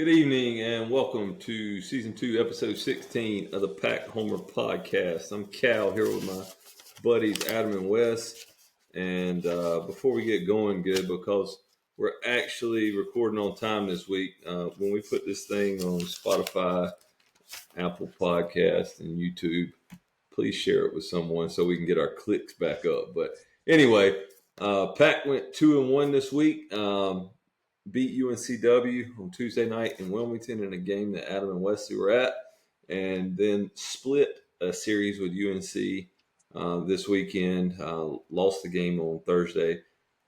Good evening and welcome to Season 2, Episode 16 of the Pack Homer Podcast. I'm Cal here with my buddies Adam and Wes. And before we get going good, because we're actually recording on time this week, when we put this thing on Spotify, Apple Podcast, and YouTube, please share it with someone so we can get our clicks back up. But anyway, Pack went 2-1 this week. Beat UNCW on Tuesday night in Wilmington in a game that Adam and Wesley were at, and then split a series with UNC this weekend. Lost the game on Thursday,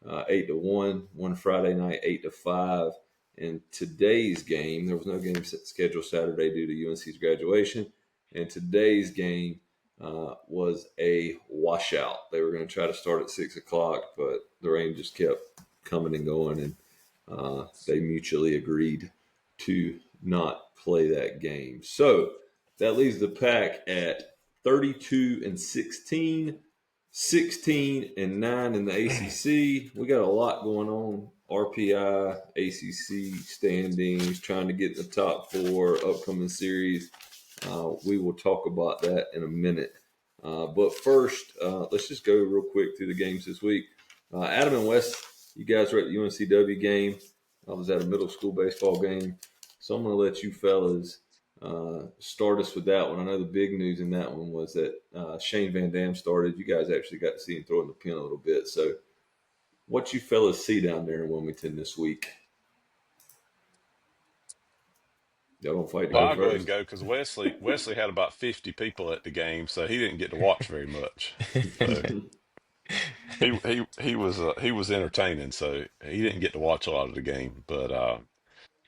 8-1. Won Friday night 8-5. And today's game, there was no game scheduled Saturday due to UNC's graduation, and today's game was a washout. They were going to try to start at 6 o'clock, but the rain just kept coming and going, and they mutually agreed to not play that game. So that leaves the Pack at 32-16, 16-9 in the ACC. We got a lot going on. RPI, ACC standings, trying to get in the top four, upcoming series. We will talk about that in a minute. But first, let's just go real quick through the games this week. Adam and Wes, you guys were at the UNCW game. I was at a middle school baseball game. So I'm going to let you fellas start us with that one. I know the big news in that one was that Shane Van Dam started. You guys actually got to see him throw in the pen a little bit. So what you fellas see down there in Wilmington this week? Y'all don't fight to Well, go I'll go ahead and first. go because Wesley had about 50 people at the game, so he didn't get to watch very much. So he was entertaining, so he didn't get to watch a lot of the game. But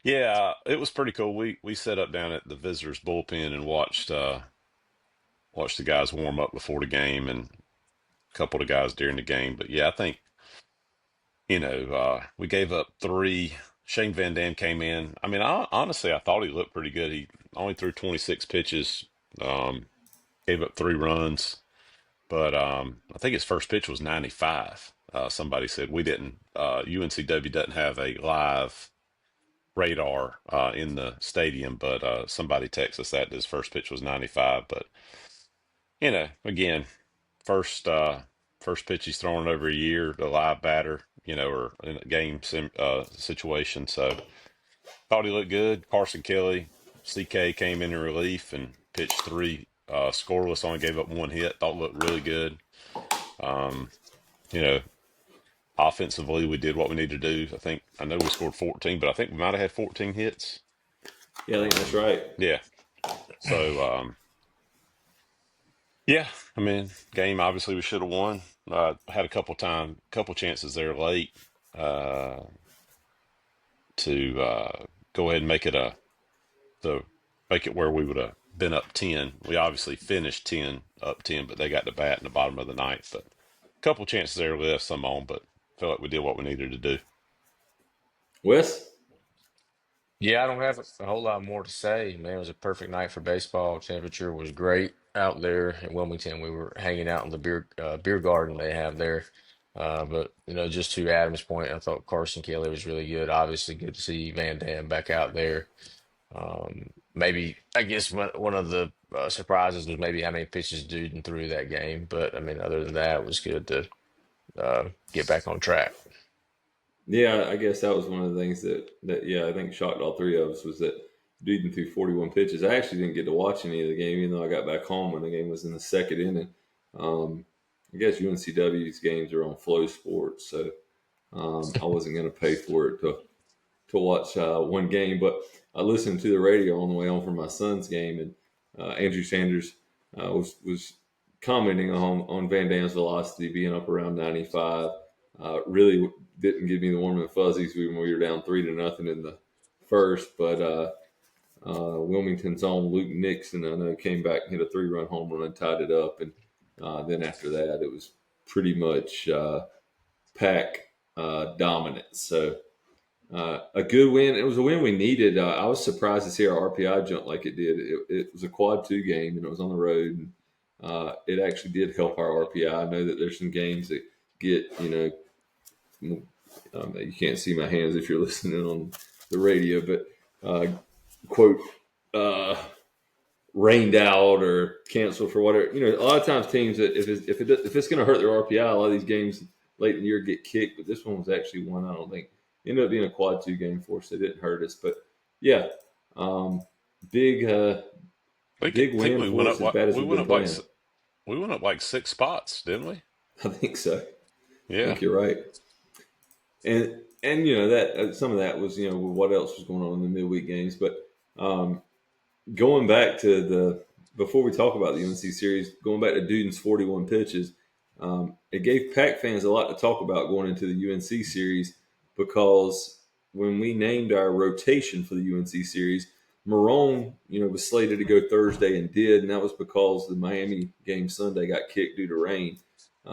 yeah, it was pretty cool. We set up down at the visitors bullpen and watched the guys warm up before the game and a couple of the guys during the game. But yeah, I think we gave up three. Shane Van Dam came in. I mean, honestly, I thought he looked pretty good. He only threw 26 pitches, gave up 3 runs, but I think his first pitch was 95. Somebody said we didn't. UNCW doesn't have a live radar in the stadium, but somebody texted us that his first pitch was 95. But again, first first pitch he's thrown over a year, the live batter, or in a game situation. So thought he looked good. Carson Kelly, CK came in relief and pitched three scoreless, only gave up one hit. Thought looked really good. Um, you know, Offensively, we did what we needed to do. I know we scored 14, but I think we might have had 14 hits. Yeah, I think that's right. Yeah. So, yeah, I mean, game obviously we should have won. Had a couple chances there late to go ahead and make it where we would have been up 10. We obviously finished up 10, but they got the bat in the bottom of the ninth. But a couple chances there left, some on, but felt like we did what we needed to do. Wes? Yeah, I don't have a whole lot more to say. Man, it was a perfect night for baseball. Temperature was great out there in Wilmington. We were hanging out in the beer garden they have there. But just to Adam's point, I thought Carson Kelly was really good. Obviously, good to see Van Dam back out there. Maybe I guess one of the surprises was maybe how many pitches Duden threw that game. But I mean, other than that, it was good to get back on track. Yeah, I guess that was one of the things that I think shocked all three of us was that Duden threw 41 pitches. I actually didn't get to watch any of the game, even though I got back home when the game was in the second inning. I guess UNCW's games are on Flow Sports, so I wasn't going to pay for it to watch one game. But I listened to the radio on the way home from my son's game, and Andrew Sanders was commenting on Van Dam's velocity being up around 95. Really didn't give me the warm and fuzzies when we were down 3-0 in the first, but Wilmington's own Luke Nixon, I know, came back and hit a 3-run home run and tied it up, and then after that it was pretty much Pack dominance. So a good win. It was a win we needed. I was surprised to see our RPI jump like it did. It was a quad 2 game, and it was on the road. And, it actually did help our RPI. I know that there's some games that get, you can't see my hands if you're listening on the radio, but quote, rained out or canceled for whatever. A lot of times teams, if it's going to hurt their RPI, a lot of these games late in the year get kicked. But this one was actually one, I don't think. It ended up being a quad 2 game for us. It didn't hurt us. But, yeah, big big think win for us as bad as we've been playing. we went up like 6 spots, didn't we? I think so. I Yeah. think you're right. And that some of that was what else was going on in the midweek games, but going back to before we talk about the UNC series, going back to Duden's 41 pitches, it gave Pac fans a lot to talk about going into the UNC series because when we named our rotation for the UNC series, Marone, was slated to go Thursday and did, and that was because the Miami game Sunday got kicked due to rain.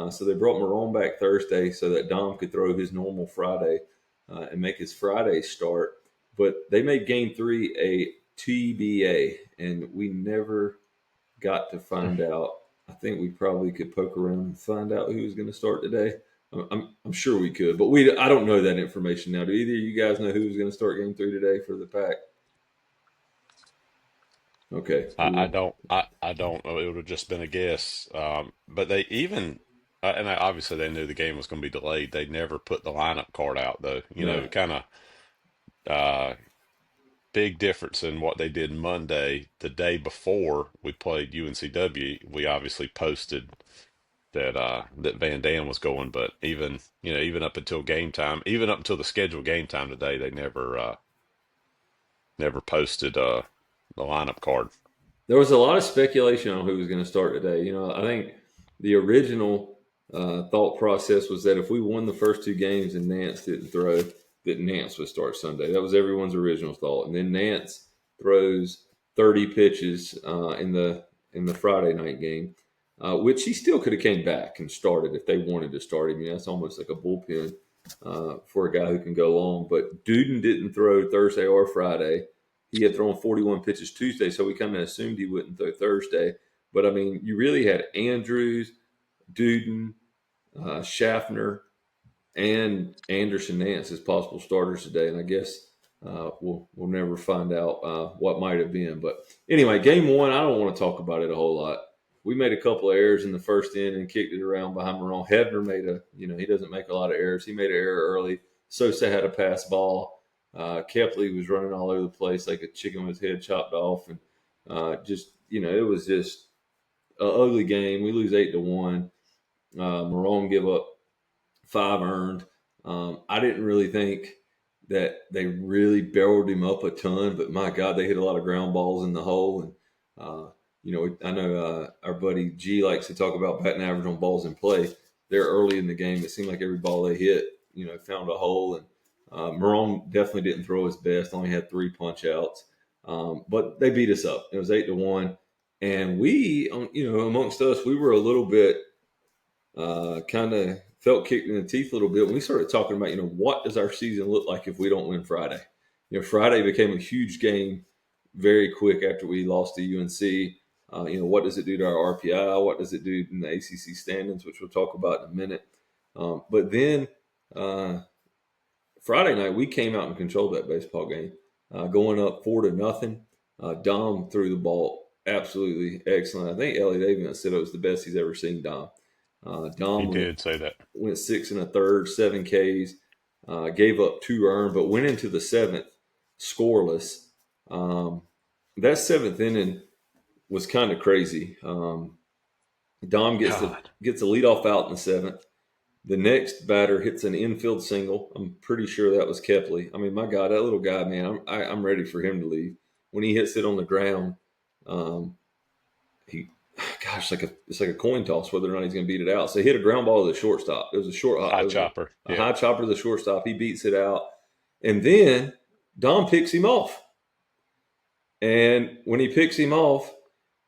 So they brought Marone back Thursday so that Dom could throw his normal Friday and make his Friday start. But they made Game 3 a TBA, and we never got to find out. I think we probably could poke around and find out who was going to start today. I'm sure we could, but I don't know that information now. Do either of you guys know who was going to start Game 3 today for the Pack? Okay, I don't. I don't know. It would have just been a guess. But they even, obviously they knew the game was going to be delayed. They never put the lineup card out, though. No. Kind of big difference in what they did Monday. The day before we played UNCW, we obviously posted that Van Dam was going. But even up until game time, even up until the scheduled game time today, they never posted the lineup card. There was a lot of speculation on who was going to start today. I think the original thought process was that if we won the first 2 games and Nance didn't throw, that Nance would start Sunday. That was everyone's original thought. And then Nance throws 30 pitches in the Friday night game, which he still could have came back and started if they wanted to start him. That's almost like a bullpen for a guy who can go long. But Duden didn't throw Thursday or Friday. He had thrown 41 pitches Tuesday, so we kind of assumed he wouldn't throw Thursday. But, you really had Andrews, Duden, Schaffner, and Anderson Nance as possible starters today. And I guess we'll never find out what might have been. But anyway, Game 1, I don't want to talk about it a whole lot. We made a couple of errors in the first inning and kicked it around behind Marone. Hebner made he doesn't make a lot of errors. He made an error early. Sosa had a pass ball. Kepley was running all over the place like a chicken with his head chopped off. And it was just an ugly game. We lose 8-1. Marone give up 5 earned. I didn't really think that they really barreled him up a ton, but my God, they hit a lot of ground balls in the hole. And, I know our buddy G likes to talk about batting average on balls in play. There early in the game, it seemed like every ball they hit, found a hole. And Marone definitely didn't throw his best, only had 3 punch outs. But they beat us up. It was 8-1. And we, amongst us, we were a little bit kind of felt kicked in the teeth a little bit when we started talking about, what does our season look like if we don't win Friday? Friday became a huge game very quick after we lost to UNC. What does it do to our RPI? What does it do in the ACC standings, which we'll talk about in a minute? But then Friday night, we came out and controlled that baseball game, going up 4-0. Dom threw the ball absolutely excellent. I think Ellie Davis said it was the best he's ever seen Dom. Dom did say that. Went 6 1/3, 7 Ks, gave up 2 earned, but went into the 7th scoreless. That 7th inning was kind of crazy. Dom gets a leadoff out in the 7th. The next batter hits an infield single. I'm pretty sure that was Kepley. My God, that little guy, man, I'm ready for him to leave. When he hits it on the ground, it's like a coin toss whether or not he's going to beat it out. So he hit a ground ball to the shortstop. It was a high chopper. A high chopper to the shortstop. He beats it out. And then Dom picks him off. And when he picks him off,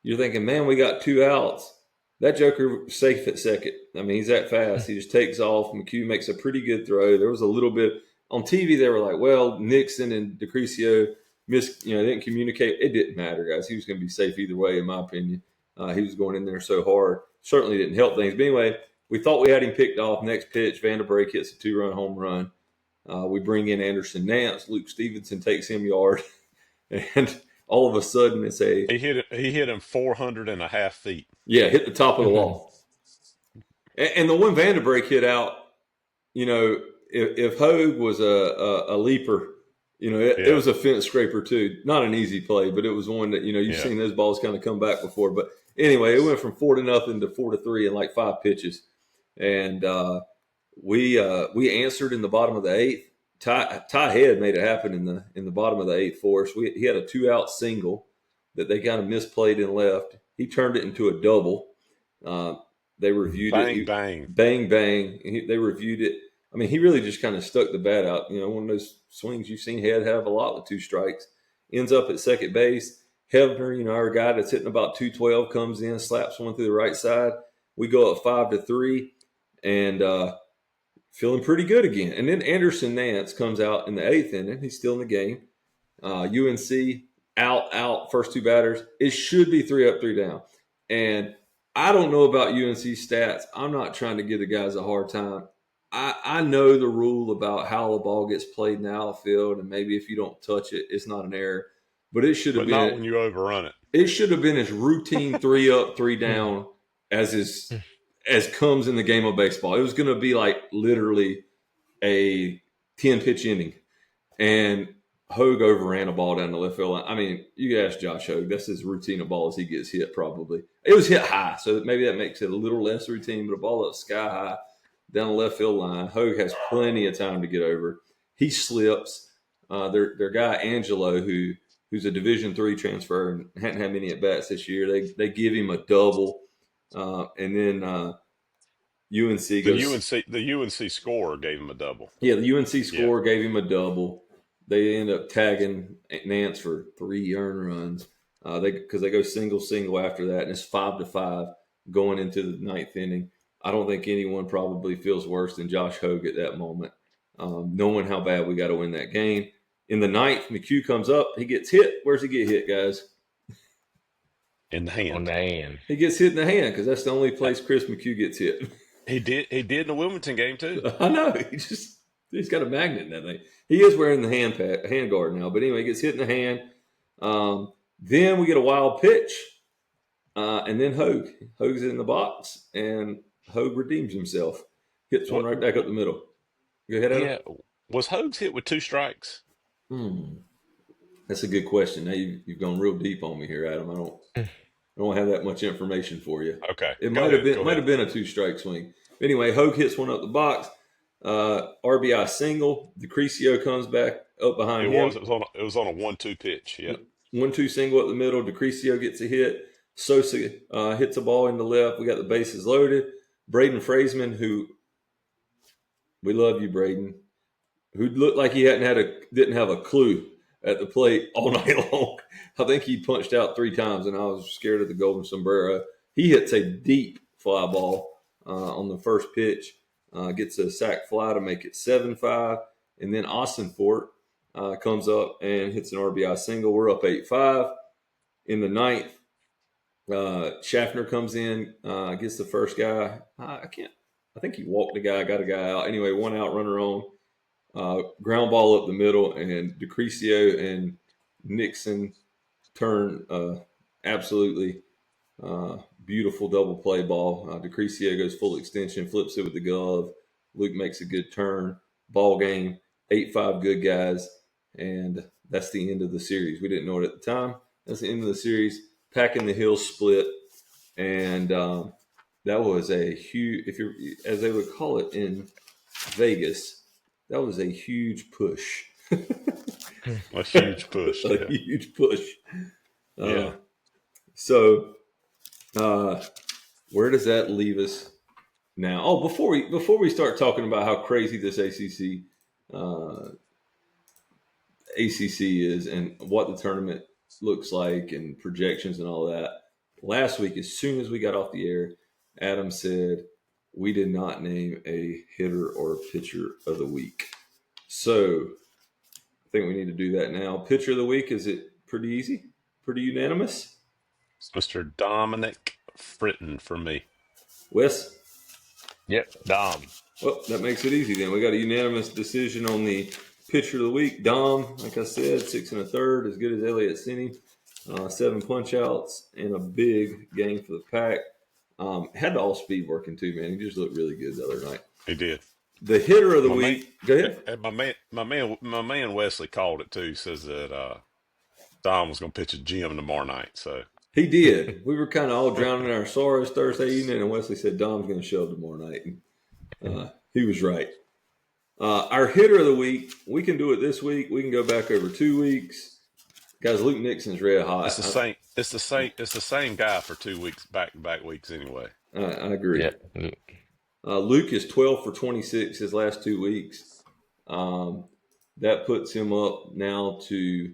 you're thinking, man, we got 2 outs. That joker safe at second. He's that fast. He just takes off. McHugh makes a pretty good throw. There was a little bit on TV. They were like, well, Nixon and DeCrisio didn't communicate. It didn't matter, guys. He was going to be safe either way, in my opinion. He was going in there so hard. Certainly didn't help things. But anyway, we thought we had him picked off. Next pitch, Vanderbrake hits a 2-run home run. We bring in Anderson Nance. Luke Stevenson takes him yard. and all of a sudden it's a He hit him 400.5 feet. hit the top of the wall. And the one Vandenberg hit out, if Hogue was a leaper, it Yeah. was a fence scraper too. Not an easy play, but it was one that you've Yeah. seen those balls kind of come back before. But anyway, it went from 4-0 to 4-3 in like 5 pitches, and we answered in the bottom of the eighth. Ty Head made it happen in the bottom of the eighth for us. He had a 2-out single that they kind of misplayed in left. He turned it into a double. They reviewed Bang, it. bang. Bang, bang. They reviewed it. I mean, he really just kind of stuck the bat out. One of those swings you've seen Head have a lot with 2 strikes. Ends up at second base. Hebner, our guy that's hitting about 212, comes in, slaps one through the right side. We go up 5-3, and feeling pretty good again. And then Anderson Nance comes out in the 8th inning. He's still in the game. UNC out, first 2 batters. It should be 3 up, 3 down. And I don't know about UNC stats. I'm not trying to give the guys a hard time. I know the rule about how the ball gets played in the outfield, and maybe if you don't touch it, it's not an error. But it should have But been. not when you overrun it. It should have been as routine 3 up, 3 down as comes in the game of baseball. It was going to be like literally a 10-pitch inning, and Hogue overran a ball down the left field line. I mean, you ask Josh Hogue, that's as routine a ball as he gets hit probably. It was hit high, so maybe that makes it a little less routine, but a ball up sky high down the left field line. Hogue has plenty of time to get over. He slips. Their guy Angelo, who's a Division III transfer and hadn't had many at bats this year, they give him a double, and then UNC goes. The UNC scorer gave him a double. Yeah, the UNC scorer gave him a double. They end up tagging Nance for 3 earned runs. Because they go single after that, and it's 5-5 going into the 9th inning. I don't think anyone probably feels worse than Josh Hogue at that moment, knowing how bad we got to win that game. In the 9th, McHugh comes up. He gets hit. Where's he get hit, guys? In the hand. On the hand. He gets hit in the hand because that's the only place Chris McHugh gets hit. He did in the Wilmington game too. I know. He's got a magnet in that thing. He is wearing the hand guard now. But anyway, he gets hit in the hand. Then we get a wild pitch. And then Hogue's in the box, and Hogue redeems himself. Hits one right back up the middle. Go ahead, Adam. Yeah. Was Hogue's hit with 2 strikes? That's a good question. Now you've gone real deep on me here, Adam. I don't have that much information for you. Okay. It might have been a 2-strike swing. Anyway, Hogue hits one up the box. RBI single. DeCrisio comes back up behind him. It was on a 1-2 pitch. Yeah. 1-2 single up the middle. DeCrisio gets a hit. Sosa hits a ball in the left. We got the bases loaded. Braden Fraseman, who we love you, Braden, who looked like he didn't have a clue at the plate all night long. I think he punched out 3 times, and I was scared of the golden sombrero. He hits a deep fly ball on the first pitch, gets a sac fly to make it 7-5, and then Austin Fort comes up and hits an RBI single. We're up 8-5. In the 9th, Schaffner comes in, gets the first guy. I think he walked the guy, got a guy out. Anyway, 1 out, runner on. Ground ball up the middle, and DeCrisio and Nixon turn absolutely beautiful double play ball. DeCrisio goes full extension, flips it with the glove. Luke makes a good turn. Ball game, 8-5 good guys, and that's the end of the series. We didn't know it at the time. That's the end of the series. Pack in the Hill split, and that was a huge, as they would call it in Vegas, that was a huge push. A huge push. Huge push. Yeah. So, where does that leave us now? Oh, before we start talking about how crazy this ACC is and what the tournament looks like and projections and all that. Last week, as soon as we got off the air, Adam said we did not name a hitter or pitcher of the week. So I think we need to do that now. Pitcher of the week, is it pretty easy? Pretty unanimous? It's Mr. Dominic Fritton for me. Wes? Yep, Dom. Well, that makes it easy then. We got a unanimous decision on the pitcher of the week, Dom. Like I said, 6 1/3, as good as Elliott City. 7 punch outs and a big game for the Pack. Had the all speed working too, man. He just looked really good the other night. He did. The hitter of the My man, week. Go ahead. my man Wesley called it too. Says that Dom was going to pitch a gym tomorrow night. So He did. We were kind of all drowning in our sorrows Thursday evening, and Wesley said Dom's going to show up tomorrow night. And, he was right. Our hitter of the week, we can do it this week. We can go back over 2 weeks. Guys, Luke Nixon's red hot. it's the same. It's the same guy for 2 weeks, back-to-back weeks anyway. I agree. Yeah. Luke is 12 for 26 his last 2 weeks. That puts him up now to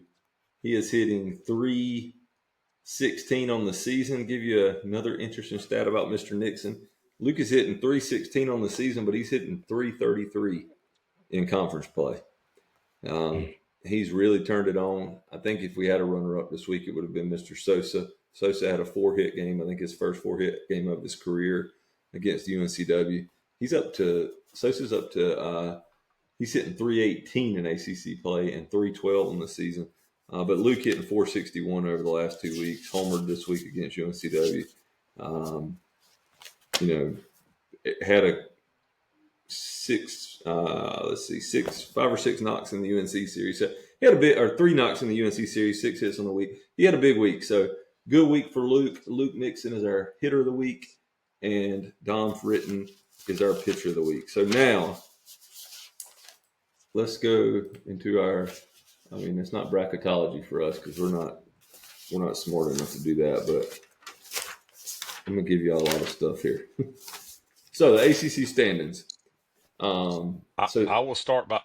he is hitting 316 on the season. Give you another interesting stat about Mr. Nixon. Luke is hitting 316 on the season, but he's hitting 333 in conference play. He's really turned it on. I think if we had a runner-up this week, it would have been Mr. Sosa. Sosa had a 4-hit game. I think his first 4-hit game of his career against UNCW. Sosa's up to he's hitting 318 in ACC play and 312 on the season. But Luke hitting 461 over the last 2 weeks. Homered this week against UNCW. Had a 5 or 6 knocks in the UNC series. So he had 3 knocks in the UNC series, 6 hits on the week. He had a big week. So good week for Luke. Luke Nixon is our hitter of the week, and Dom Fritton is our pitcher of the week. So now let's go into it's not bracketology for us because we're not smart enough to do that, but I'm gonna give you a lot of stuff here. So the ACC standings. I will start by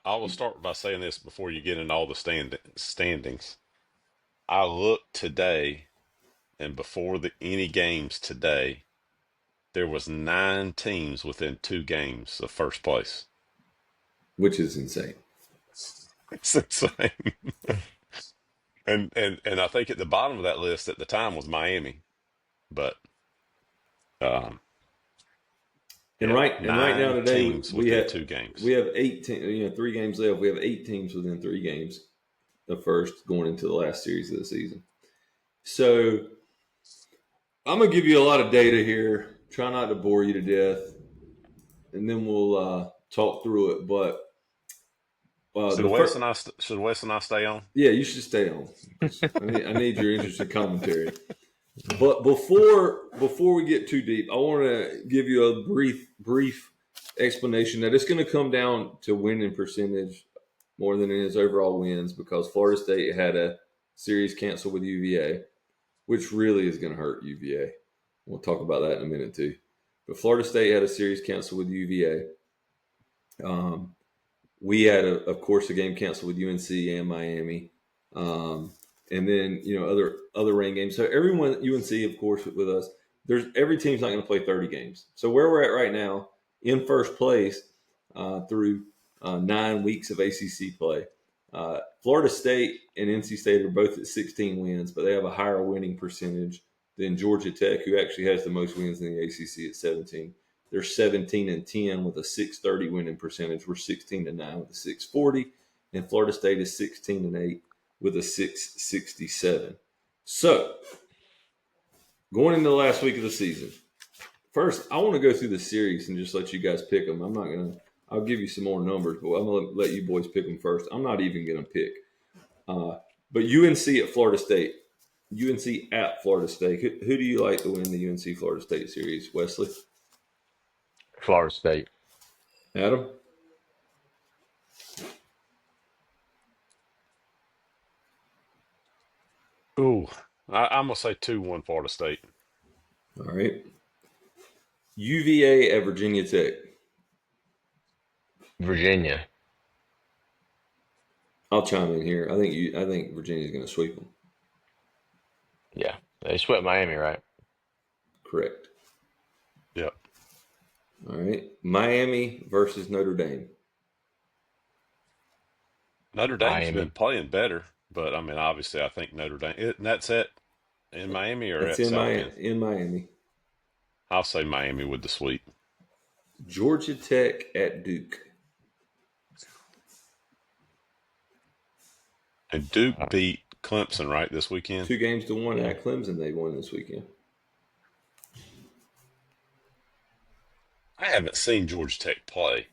saying this before you get into all the standings. I looked today, and before any games today, there was 9 teams within 2 games of first place, which is insane. It's insane. and I think at the bottom of that list at the time was Miami, but right now today we have 2 games. We have 18. 3 games left. We have 8 teams within 3 games. The first going into the last series of the season. So I'm gonna give you a lot of data here. Try not to bore you to death, and then we'll talk through it. But should Wes and I stay on? Yeah, you should stay on. I need your interesting commentary. But before we get too deep, I want to give you a brief explanation that it's going to come down to winning percentage more than it is overall wins, because Florida State had a series canceled with UVA, which really is going to hurt UVA. We'll talk about that in a minute too. But Florida State had a series canceled with UVA. We had, of course, a game canceled with UNC and Miami. And then, other rain games. So everyone, UNC, of course, with us, every team's not going to play 30 games. So where we're at right now, in first place through 9 weeks of ACC play, Florida State and NC State are both at 16 wins, but they have a higher winning percentage than Georgia Tech, who actually has the most wins in the ACC at 17. They're 17-10 with a 630 winning percentage. We're 16-9 with a 640, and Florida State is 16-8 with a 667. So, going into the last week of the season, first, I want to go through the series and just let you guys pick them. I'll give you some more numbers, but I'm going to let you boys pick them first. I'm not even going to pick. But UNC at Florida State. UNC at Florida State. Who do you like to win the UNC Florida State series, Wesley? Florida State. Adam? Ooh, I'm going to say 2-1 Florida State. All right. UVA at Virginia Tech. Virginia. I'll chime in here. I think Virginia's going to sweep them. Yeah, they swept Miami, right? Correct. Yep. All right. Miami versus Notre Dame. Notre Dame's been playing better, but obviously, I think Notre Dame. And that's in Miami or it's at in South Miami. Bend? In Miami. I'll say Miami with the sweep. Georgia Tech at Duke. And Duke beat Clemson, right, this weekend? 2-1 Yeah. at Clemson. They won this weekend. I haven't seen Georgia Tech play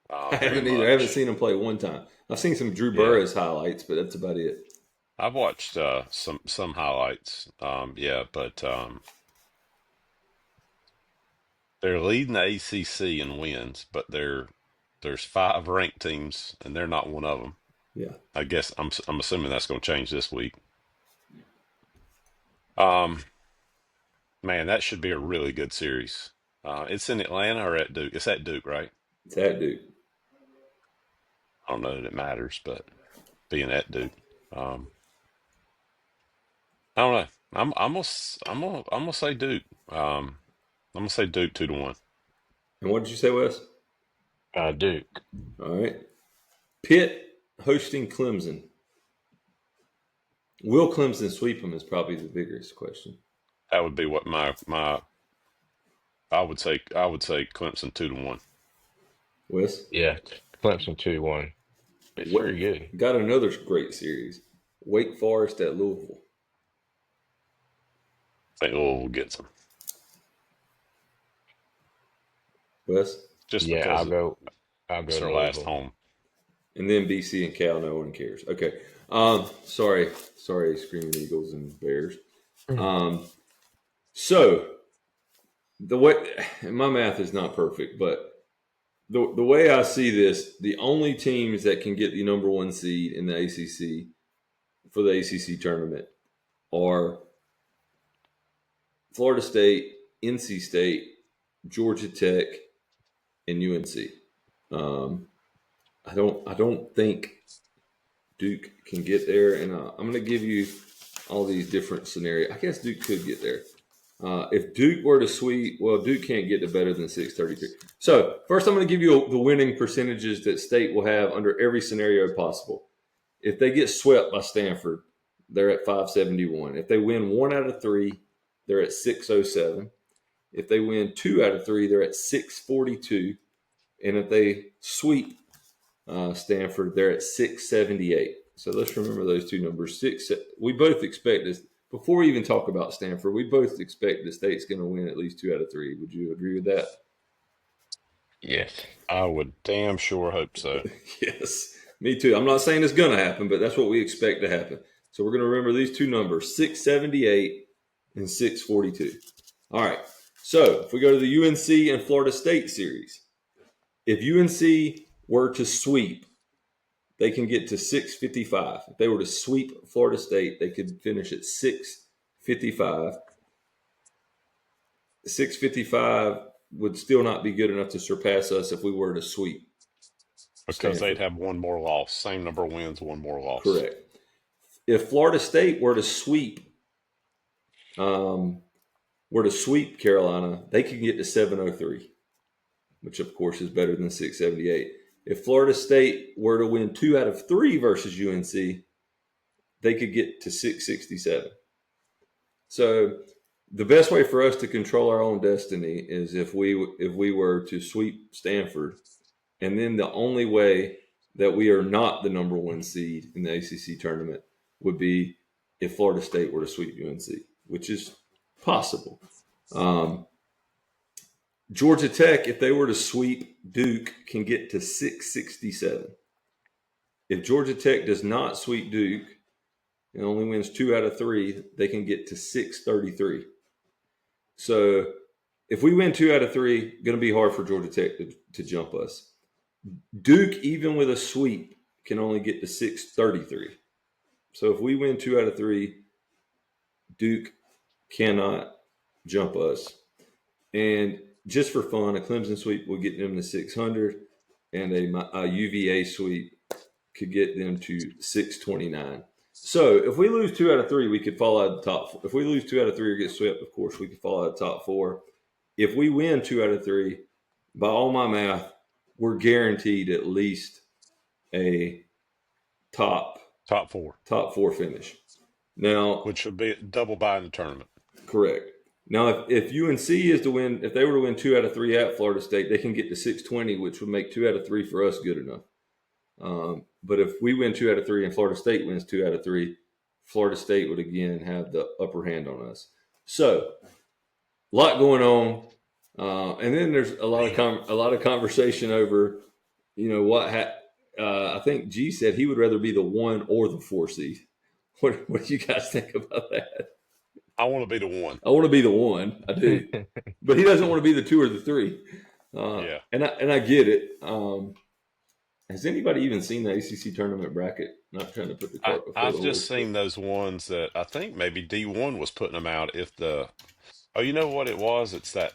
I very haven't either. I haven't much. seen them play one time. I've seen some Drew Yeah, Burris highlights, but that's about it. I've watched some highlights. Yeah, but they're leading the ACC in wins, but there's 5 ranked teams, and they're not one of them. Yeah. I guess I'm assuming that's going to change this week. Um, Man, that should be a really good series. It's in Atlanta or at Duke? It's at Duke, right? It's at Duke. I don't know that it matters, but being at Duke, I don't know. I'm gonna say Duke. I'm gonna say Duke 2-1. And what did you say, Wes? Duke. All right. Pitt hosting Clemson. Will Clemson sweep them is probably the biggest question. That would be what my I would say. I would say Clemson 2-1. Wes? Yeah. Clemson 2-1. It's What, pretty good. got another great series. Wake Forest at Louisville. I think Louisville gets them Wes? just Yeah, because I'll it's go their last Louisville. home. And then BC and Cal, no one cares. Okay. Sorry, Screaming Eagles and Bears. So the way my math is not perfect, but the way I see this, the only teams that can get the number 1 seed in the ACC for the ACC tournament are Florida State, NC State, Georgia Tech, and UNC. I don't think Duke can get there, and I'm going to give you all these different scenarios. I guess Duke could get there. If Duke were to sweep, well, Duke can't get to better than 633. So first, I'm going to give you the winning percentages that State will have under every scenario possible. If they get swept by Stanford, they're at 571. If they win 1 out of 3, they're at 607. If they win 2 out of 3, they're at 642. And if they sweep Stanford, they're at 678. So let's remember those two numbers. We both expect this. Before we even talk about Stanford, we both expect the State's going to win at least 2 out of 3. Would you agree with that? Yes. I would damn sure hope so. Yes, me too. I'm not saying it's going to happen, but that's what we expect to happen. So we're going to remember these two numbers, 678 and 642. All right. So if we go to the UNC and Florida State series, if UNC were to sweep, they can get to 655. If they were to sweep Florida State, they could finish at 655. 655 would still not be good enough to surpass us if we were to sweep Because Stanford. they'd have one more loss. Same number of wins, one more loss. Correct. If Florida State were to sweep Carolina, they could get to 703, which of course is better than 678. If Florida State were to win 2 out of 3 versus UNC, they could get to 667. So the best way for us to control our own destiny is if we were to sweep Stanford, and then the only way that we are not the number 1 seed in the ACC tournament would be if Florida State were to sweep UNC, which is possible. Georgia Tech, if they were to sweep Duke, can get to 667. If Georgia Tech does not sweep Duke and only wins 2 out of 3, they can get to 633. So if we win 2 out of 3, going to be hard for Georgia Tech to jump us. Duke, even with a sweep, can only get to 633. So if we win 2 out of 3, Duke cannot jump us. And just for fun, a Clemson sweep will get them to 600, and a UVA sweep could get them to 629. So if we lose 2 out of 3, we could fall out of the top 4. If we lose 2 out of 3 or get swept, of course, we could fall out of the top 4. If we win 2 out of 3, by all my math, we're guaranteed at least a top 4 finish. Now, Which would be double bye in the tournament. Correct. Now, if UNC is to win, if they were to win 2 out of 3 at Florida State, they can get to 620, which would make 2 out of 3 for us good enough. But if we win 2 out of 3 and Florida State wins 2 out of 3, Florida State would again have the upper hand on us. So, a lot going on, and then there's a lot of conversation over, what I think G said he would rather be the 1 or the 4 seed. What do you guys think about that? I want to be the 1. I want to be the 1. I do, but he doesn't want to be the 2 or the 3. Yeah. And I get it. Has anybody even seen the ACC tournament bracket? Not trying to put the cart before the I've horse. just seen those ones that I think maybe D1 was putting them out. You know what it was? It's that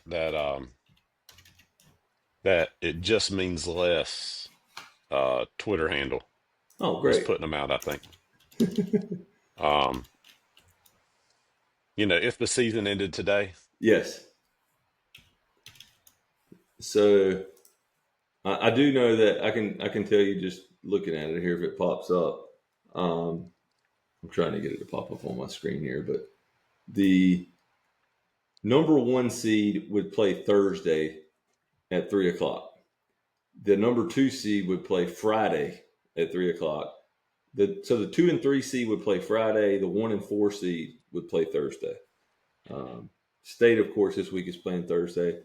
it just means less Twitter handle Oh, was great. putting them out, I think. If the season ended today. Yes. So I do know that I can tell you just looking at it here if it pops up. I'm trying to get it to pop up on my screen here, but the number 1 seed would play Thursday at 3:00. The number 2 seed would play Friday at 3:00. So the 2 and 3 seed would play Friday. The 1 and 4 seed would play Thursday. State, of course, this week is playing Thursday.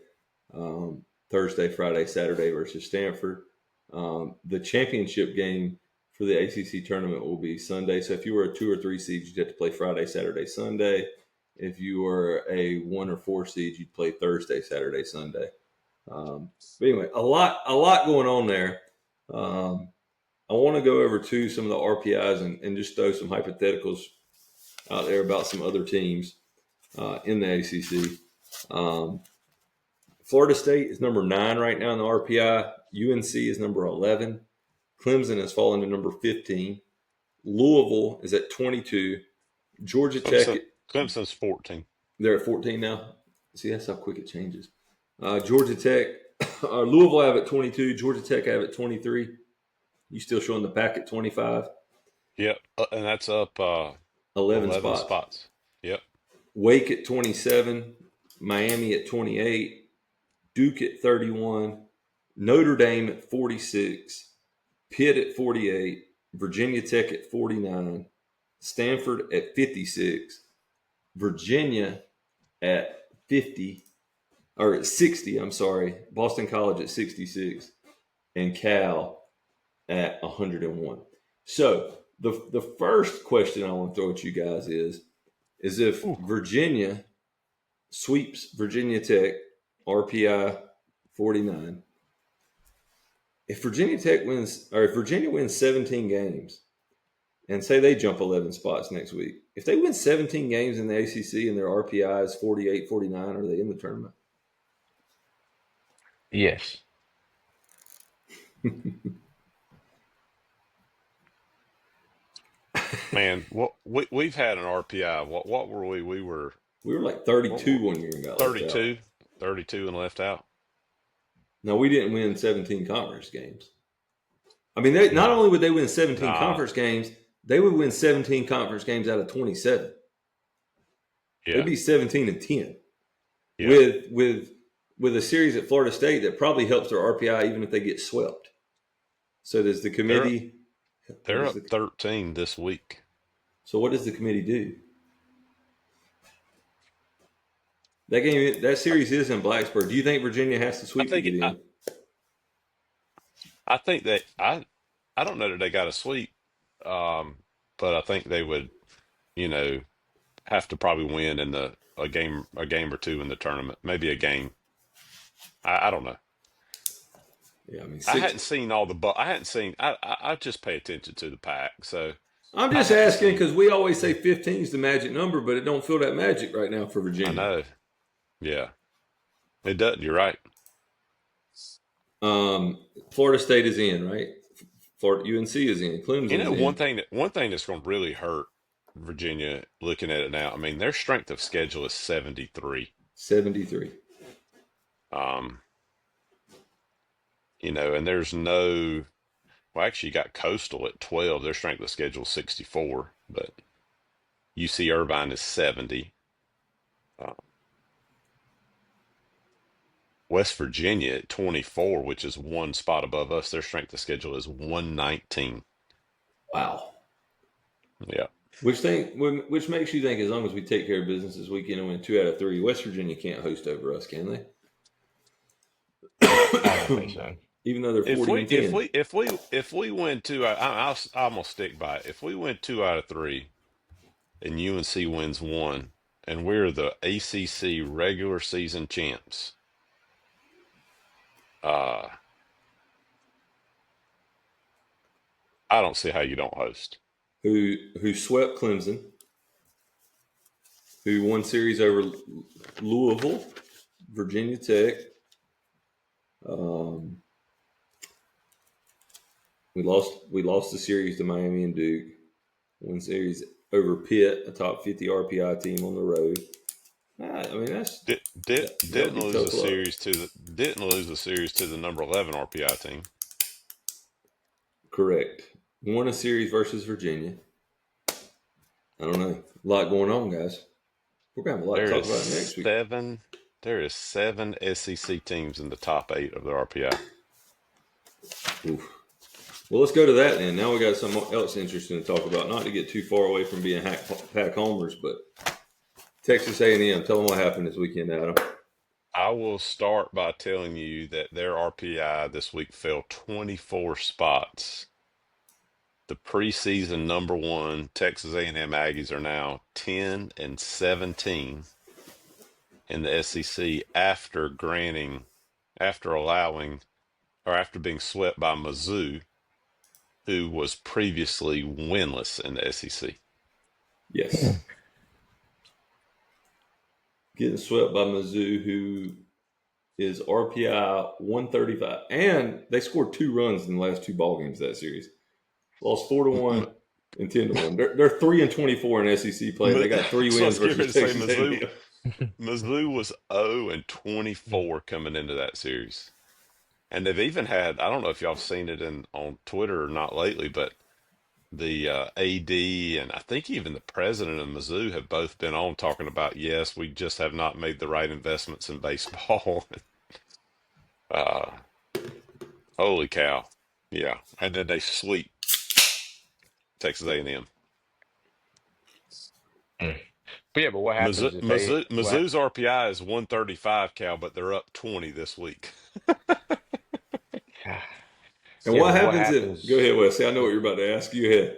Thursday, Friday, Saturday versus Stanford. The championship game for the ACC tournament will be Sunday. So if you were a 2 or 3 seed, you'd have to play Friday, Saturday, Sunday. If you were a 1 or 4 seed, you'd play Thursday, Saturday, Sunday. But anyway, a lot going on there. I want to go over to some of the RPIs and just throw some hypotheticals out there about some other teams in the ACC. Florida State is number 9 right now in the RPI. UNC is number 11. Clemson has fallen to number 15. Louisville is at 22. Georgia Tech. Clemson's 14. They're at 14 now. See, that's how quick it changes. Georgia Tech, Louisville I have at 22. Georgia Tech I have at 23. You still showing the pack at 25? Yep, and that's up 11 spots. Yep. Wake at 27. Miami at 28. Duke at 31. Notre Dame at 46. Pitt at 48. Virginia Tech at 49. Stanford at 56. Virginia at 50. Or at 60, I'm sorry. Boston College at 66. And Cal at 101. So the first question I want to throw at you guys is if Virginia sweeps Virginia Tech, RPI 49. If Virginia wins 17 games, and say they jump 11 spots next week, if they win 17 games in the ACC and their RPI is 48, 49, are they in the tournament? Yes. Man, we've had an RPI. What were we? We were like 32 one year and got 32, 32 and left out. No, we didn't win 17 conference games. I mean, not only would they win 17 conference games, they would win 17 conference games out of 27. Yeah. They'd be 17 and 10. Yeah. With a series at Florida State that probably helps their RPI even if they get swept. So does the committee? They're up 13 this week. So what does the committee do? That series is in Blacksburg. Do you think Virginia has to sweep to get in? I think that I don't know that they got a sweep, but I think they would, have to probably win in a game or two in the tournament, maybe a game. I don't know. Yeah, I mean, I hadn't seen all the I hadn't seen. I just pay attention to the pack, so I'm just asking because we always say 15 is the magic number, but it don't feel that magic right now for Virginia. I know. Yeah, it doesn't. You're right. Florida State is in, right? UNC is in. Clemson is in. One thing that's going to really hurt Virginia, looking at it now, I mean, their strength of schedule is 73. 73. And there's no. Well, actually, you got Coastal at 12. Their strength of schedule is 64, but UC Irvine is 70. West Virginia at 24, which is one spot above us. Their strength of schedule is 119. Wow. Yeah. Which makes you think as long as we take care of business this weekend and win 2 out of 3, West Virginia can't host over us, can they? I don't think so. Even though they're If 40 we and if 10. we if we if we win two, I'm gonna stick by it. If we win 2 out of 3, and UNC wins one, and we're the ACC regular season champs, uh, I don't see how you don't host. Who swept Clemson, who won series over Louisville, Virginia Tech. Um, we lost the series to Miami and Duke. Won series over Pitt, a top 50 RPI team on the road. I mean that would Didn't be lose the tough luck. series to the number 11 RPI team. Correct. Won a series versus Virginia. I don't know. A lot going on, guys. We're gonna have a lot to There talk is about next week. seven. There is 7 SEC teams in the top 8 of the RPI. Oof. Well, let's go to that then. Now we got something else interesting to talk about. Not to get too far away from being pack homers, but Texas A&M. Tell them what happened this weekend, Adam. I will start by telling you that their RPI this week fell 24 spots. The preseason number 1 Texas A&M Aggies are now 10-17 in the SEC after being swept by Mizzou, who was previously winless in the SEC. Yes. Getting swept by Mizzou, who is RPI 135. And they scored 2 runs in the last 2 ball games of that series. Lost 4-1 and 10-1. They're 3-24 in SEC play. They got 3 So I wins was getting ready versus to say Texas A&M. Mizzou was 0-24 coming into that series. And they've even had, I don't know if y'all have seen it on Twitter or not lately, but the AD and I think even the president of Mizzou have both been on talking about, yes, we just have not made the right investments in baseball. uh, Holy cow. Yeah. And then they sweep Texas A&M. But yeah, but what happens if they Mizzou's RPI is 135, Cal, but they're up 20 this week. And yeah, what but what happens if – go happens ahead, Wesley. I know what if you're about to ask. You ahead.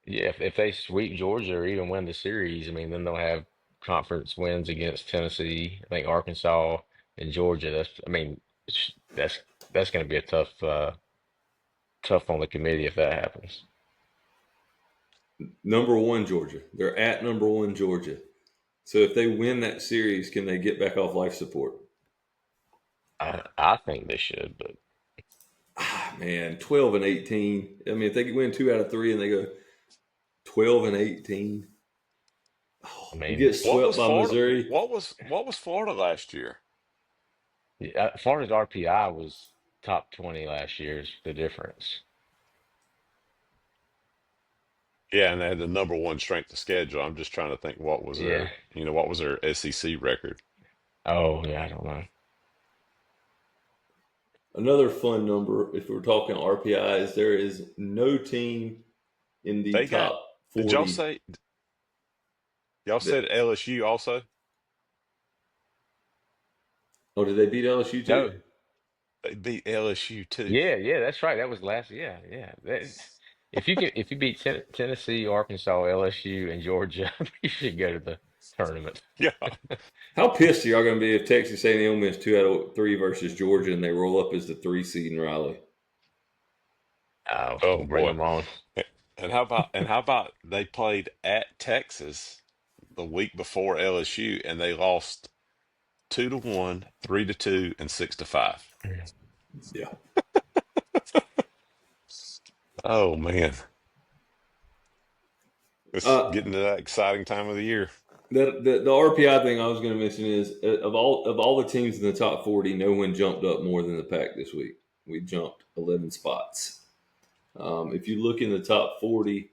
yeah, if they sweep Georgia or even win the series, I mean, then they'll have conference wins against Tennessee, I think Arkansas and Georgia. That's that's going to be a tough on the committee if that happens. Number 1, Georgia. They're at number 1, Georgia. So if they win that series, can they get back off life support? I think they should, but Man, 12-18. I mean, if they win 2 out of 3 and they go 12-18, I you mean, get swept by Missouri. What was Florida last year? as far as RPI was top 20 last year's the difference. Yeah, and they had the number 1 strength of schedule. I'm just trying to think what was Yeah. their SEC record. Oh, yeah, I don't know. Another fun number, if we're talking RPI, is there is no team in the They got, top did y'all 40 say, y'all that. said LSU also? Oh, did they beat LSU too? No. They beat LSU too. Yeah, that's right. That was last. Yeah. If you beat Tennessee, Arkansas, LSU, and Georgia, you should go to the tournament. Yeah. How pissed are y'all going to be if Texas A&M wins 2 out of 3 versus Georgia and they roll up as the 3 seed in Raleigh? Oh, Oh we'll bring boy. them on. And how about they played at Texas the week before LSU and they lost 2-1, 3-2, and 6-5. Yeah. Oh man. It's Uh, getting to that exciting time of the year. the RPI thing I was going to mention is of all the teams in the top 40, no one jumped up more than the Pack this week. We jumped 11 spots. If you look in the top 40,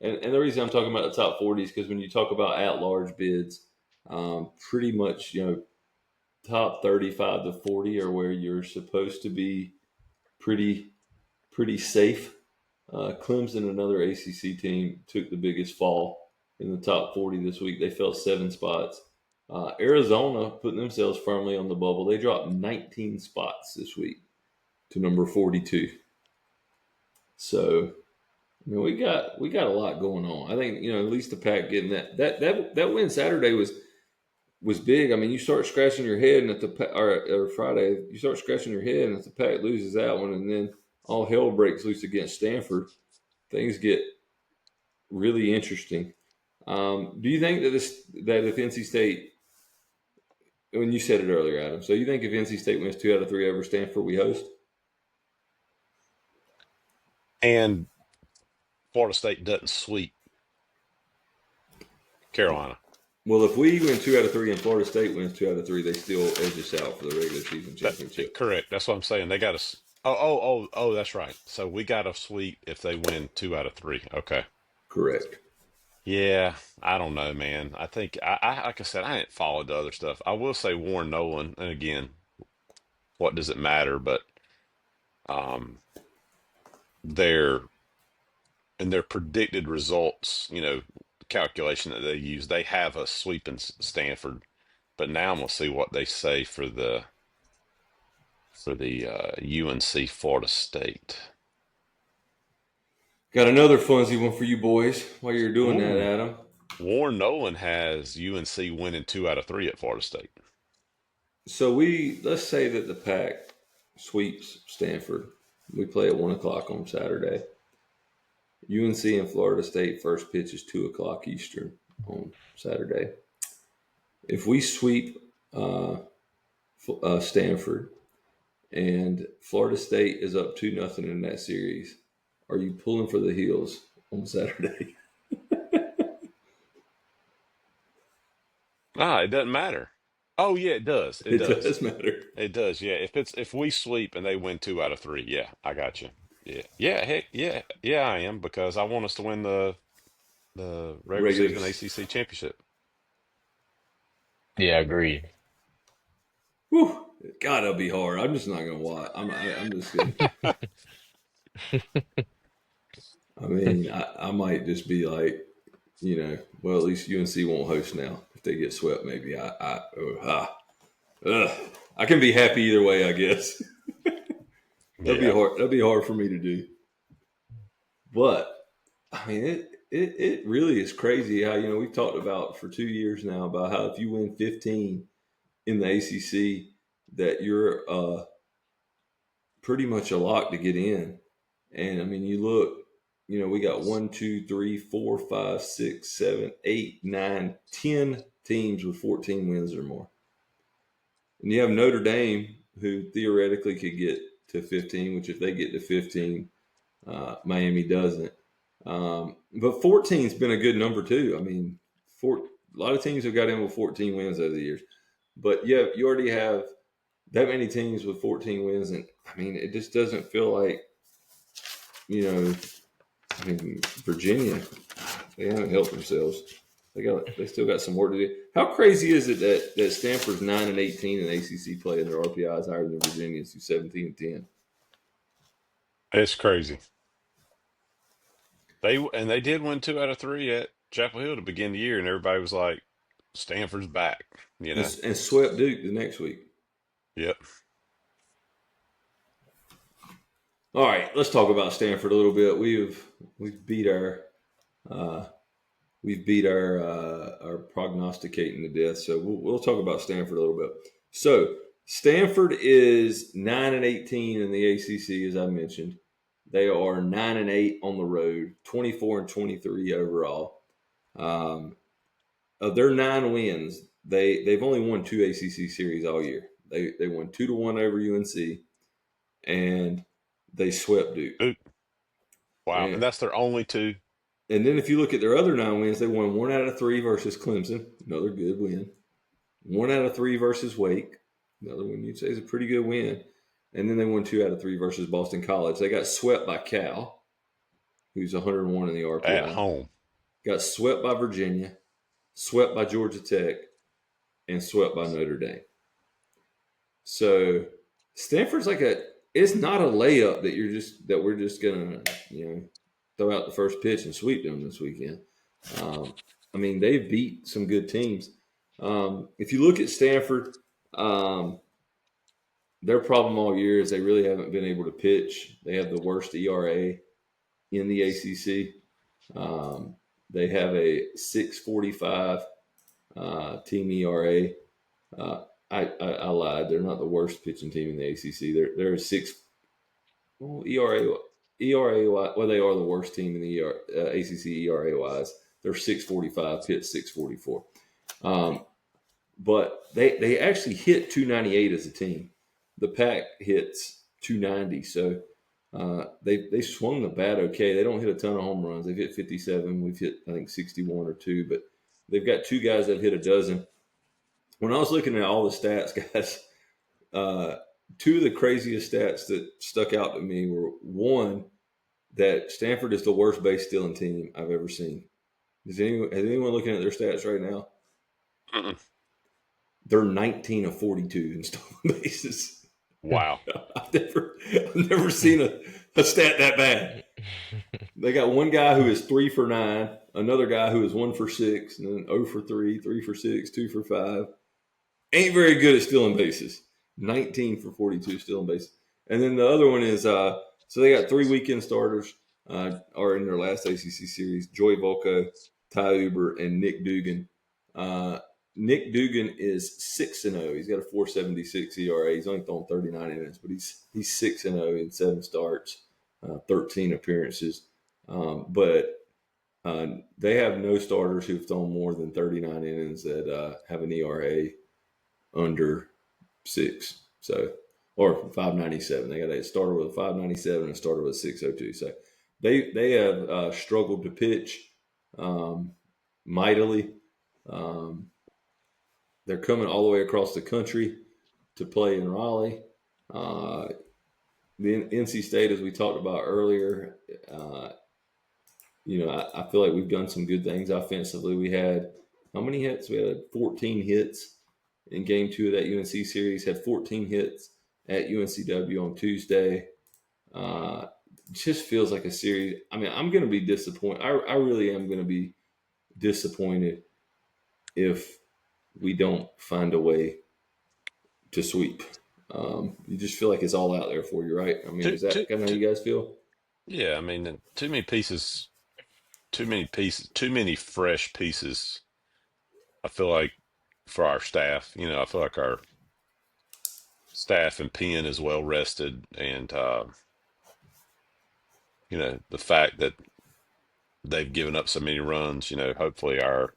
and the reason I'm talking about the top 40 is because when you talk about at-large bids, pretty much top 35 to 40 are where you're supposed to be pretty safe. Clemson, another ACC team, took the biggest fall in the top 40 this week. They fell 7 spots. Arizona putting themselves firmly on the bubble. They dropped 19 spots this week to number 42. So, I mean, we got a lot going on. I think at least the Pack getting that win Saturday was big. I mean, you start scratching your head, and or Friday, you start scratching your head, and if the Pack loses that one, and then all hell breaks loose against Stanford, things get really interesting. Do you think that if NC State, when you said it earlier, Adam, so you think if NC State wins 2 out of 3 over Stanford, we host? And Florida State doesn't sweep Carolina. Well, if we win 2 out of 3 and Florida State wins 2 out of 3, they still edge us out for the regular season championship. Correct. That's what I'm saying. They got us. Oh, that's right. So we got a sweep if they win 2 out of 3. Okay. Correct. Yeah, I don't know, man. I think I like I said, I ain't followed the other stuff. I will say Warren Nolan, and again, what does it matter? But um, their their predicted results, calculation that they use, they have us sweeping Stanford. But now I'm gonna see what they say for the UNC Florida State. Got another funsy one for you boys while you're doing that, Ooh, Adam. Warren Nolan has UNC winning 2 out of 3 at Florida State. So let's say that the Pack sweeps Stanford. We play at 1:00 on Saturday. UNC and Florida State first pitch is 2:00 Eastern on Saturday. If we sweep Stanford and Florida State is up 2-0 in that series, are you pulling for the heels on Saturday? It doesn't matter. Oh yeah, it does. It It does. does matter. It does. Yeah. If we sweep and they win 2 out of 3, yeah, I got you. Yeah. Yeah. Heck, yeah. Yeah, I am because I want us to win the regular Regular. season ACC championship. Yeah, agreed. Whew, God, that'll be hard. I'm just not gonna watch. I'm just gonna. I mean, I might just be like, well, at least UNC won't host now. If they get swept, maybe I can be happy either way, I guess. That'd be Yeah. hard. That'd be hard for me to do. But I mean, it really is crazy how we've talked about for 2 years now about how if you win 15 in the ACC, that you're pretty much a lock to get in. And I mean, you look, we got 1, 2, 3, 4, 5, 6, 7, 8, 9, 10 teams with 14 wins or more. And you have Notre Dame, who theoretically could get to 15, which if they get to 15, Miami doesn't. But 14's been a good number too. I mean, a lot of teams have got in with 14 wins over the years. But yeah, you already have that many teams with 14 wins, and I mean, it just doesn't feel like, I mean, Virginia, they haven't helped themselves. They still got some work to do. How crazy is it that Stanford's 9-18 in ACC play and their RPI is higher than Virginia's, who's 17-10? It's crazy. They did win 2 out of 3 at Chapel Hill to begin the year, and everybody was like, Stanford's back, And swept Duke the next week. Yep. All right, let's talk about Stanford a little bit. We've beat our prognosticating to death. So we'll talk about Stanford a little bit. So Stanford is 9-18 in the ACC, as I mentioned. They are 9-8 on the road, 24-23 overall. Of their 9 wins, they've only won 2 ACC series all year. They won 2-1 over UNC, and they swept Duke. Duke. Wow, and that's their only 2. And then if you look at their other 9 wins, they won 1 out of 3 versus Clemson, another good win. 1 out of 3 versus Wake, another one you'd say is a pretty good win. And then they won 2 out of 3 versus Boston College. They got swept by Cal, who's 101 in the RPI. At home. Got swept by Virginia, swept by Georgia Tech, and swept by Notre Dame. So Stanford's it's not a layup that we're just gonna, throw out the first pitch and sweep them this weekend. I mean, they've beat some good teams. If you look at Stanford, their problem all year is they really haven't been able to pitch. They have the worst ERA in the ACC. They have a 6.45 team ERA. I lied. They're not the worst pitching team in the ACC. They're a ERA. Well, they are the worst team in the ACC ERA wise. They're 6.45, pitch 6.44. But they actually hit 298 as a team. The Pack hits 290, so they swung the bat okay. They don't hit a ton of home runs. They've hit 57. We've hit, I think, 61 or 2, but they've got 2 guys that have hit a dozen. When I was looking at all the stats, guys, 2 of the craziest stats that stuck out to me were, one, that Stanford is the worst base stealing team I've ever seen. Is anyone looking at their stats right now? Mm-mm. They're 19 of 42 in stolen bases. Wow. I've never seen a stat that bad. They got one guy who is 3 for 9, another guy who is 1 for 6, and then 0 for 3, 3 for 6, 2 for 5. Ain't very good at stealing bases. 19 for 42 stealing bases. And then the other one is, so they got 3 weekend starters are in their last ACC series: Joey Volko, Ty Uber, and Nick Dugan. Nick Dugan is 6-0. He's got a 4.76 ERA. He's only thrown 39 innings, but he's 6-0 in 7 starts, 13 appearances. But they have no starters who've thrown more than 39 innings that have an ERA under 6. So, or 5.97. They got a starter with a 5.97 and a starter with a 6.02. So they have struggled to pitch mightily. They're coming all the way across the country to play in Raleigh. The NC State, as we talked about earlier, I feel like we've done some good things offensively. We had how many hits? We had 14 hits in Game 2 of that UNC series. Had 14 hits at UNCW on Tuesday. Just feels like a series. I mean, I'm going to be disappointed. I really am going to be disappointed if we don't find a way to sweep. You just feel like it's all out there for you, right? I mean, is that kind of how you guys feel? Yeah, I mean, too many fresh pieces. I feel like for our staff, I feel like our staff and pen is well rested, and the fact that they've given up so many runs, hopefully our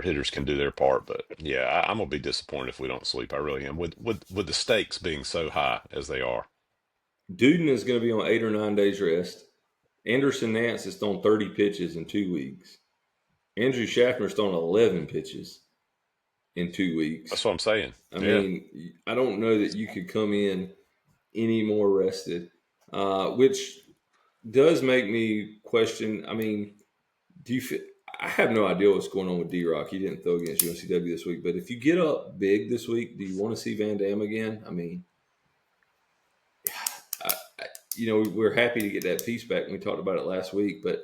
hitters can do their part. But yeah, I'm gonna be disappointed if we don't sweep. I really am, with the stakes being so high as they are. Duden is going to be on 8 or 9 days rest. Anderson Nance has thrown 30 pitches in 2 weeks. Andrew Schaffner's thrown 11 pitches in 2 weeks. That's what I'm saying. I mean, I don't know that you could come in any more rested, which does make me question. I mean, do you feel? I have no idea what's going on with D-Rock. He didn't throw against UNCW this week, but if you get up big this week, do you want to see Van Dam again? I mean, we're happy to get that piece back. We talked about it last week, but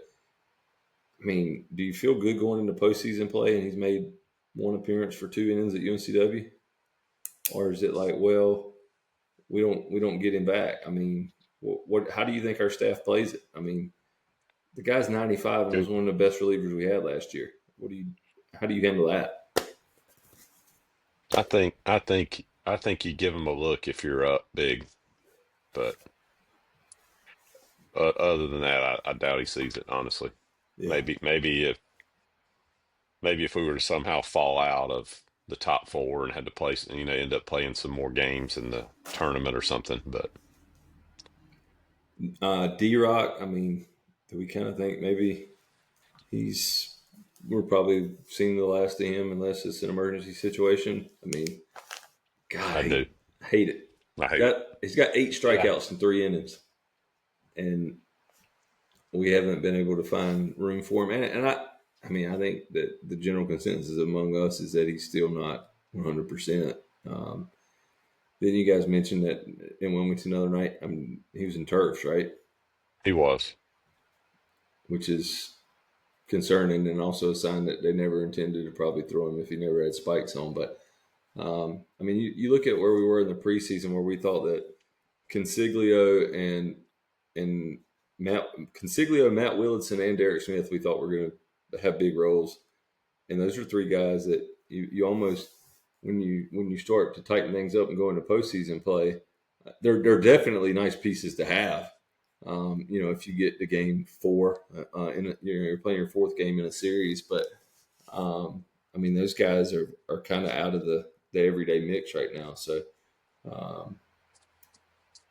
I mean, do you feel good going into postseason play and he's made 1 appearance for 2 innings at UNCW? Or is it like, well, we don't get him back? I mean, how do you think our staff plays it? I mean, the guy's 95 and was one of the best relievers we had last year. How do you handle that? I think you give him a look if you're up big, but other than that, I doubt he sees it. Honestly, Yeah. maybe if we were to somehow fall out of the top 4 and had to play, end up playing some more games in the tournament or something. But D-Rock, I mean, do we kind of think maybe we're probably seeing the last of him unless it's an emergency situation? I mean, God, I hate it. He's got 8 strikeouts in 3 innings, and we haven't been able to find room for him. And I mean, I think that the general consensus among us is that he's still not 100%. Then you guys mentioned that in Wilmington the other night, he was in turfs, right? He was. which is concerning and also a sign that they never intended to probably throw him if he never had spikes on. But I mean, you look at where we were in the preseason, where we thought that Consiglio and Matt Willardson, and Derek Smith, we thought were going to have big roles, and those are three guys that you almost when you start to tighten things up and go into postseason play, they're definitely nice pieces to have. If you get to game four, you're playing your fourth game in a series, but I mean, those guys are kind of out of the everyday mix right now. So um,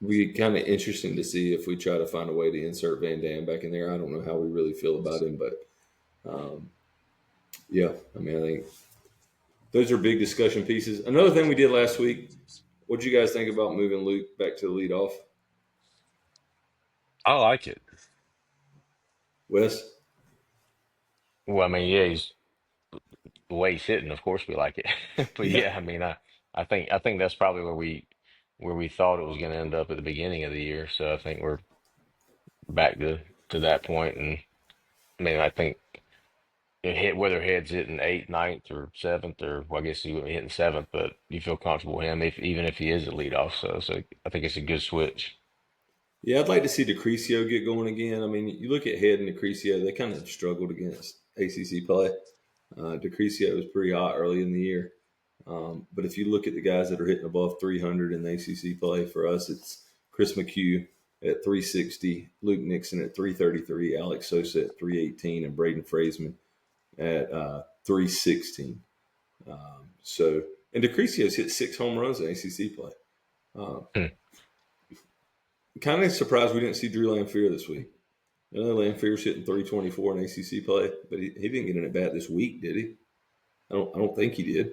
we kind of interesting to see if we try to find a way to insert Van Dam back in there. I don't know how we really feel about him, but um, yeah, I mean, I think those are big discussion pieces. Another thing we did last week. What did you guys think about moving Luke back to the leadoff? I like it. Wes? Well, I mean, yeah, he's the way he's hitting. Of course, we like it. But Yeah. yeah, I mean, I think that's probably where we thought it was going to end up at the beginning of the year. So I think we're back to that point, and I mean, I think it hit whether heads hitting eighth, ninth, or seventh, or well, I guess he would be hitting seventh, but you feel comfortable with him if even if he is a leadoff. So I think it's a good switch. Yeah, I'd like to see Decrecio get going again. I mean, you look at Head and Decrecio, they kind of struggled against ACC play. Decrecio was pretty hot early in the year. But if you look at the guys that are hitting above 300 in the ACC play, for us, it's Chris McHugh at 360, Luke Nixon at 333, Alex Sosa at 318, and Braden Fraseman at 316. And Decrecio's hit 6 home runs in ACC play. Um, Hmm. Kind of surprised we didn't see Drew Lamphere this week. I know Lamphere's hitting 324 in ACC play, but he didn't get in at bat this week, did he? I don't think he did.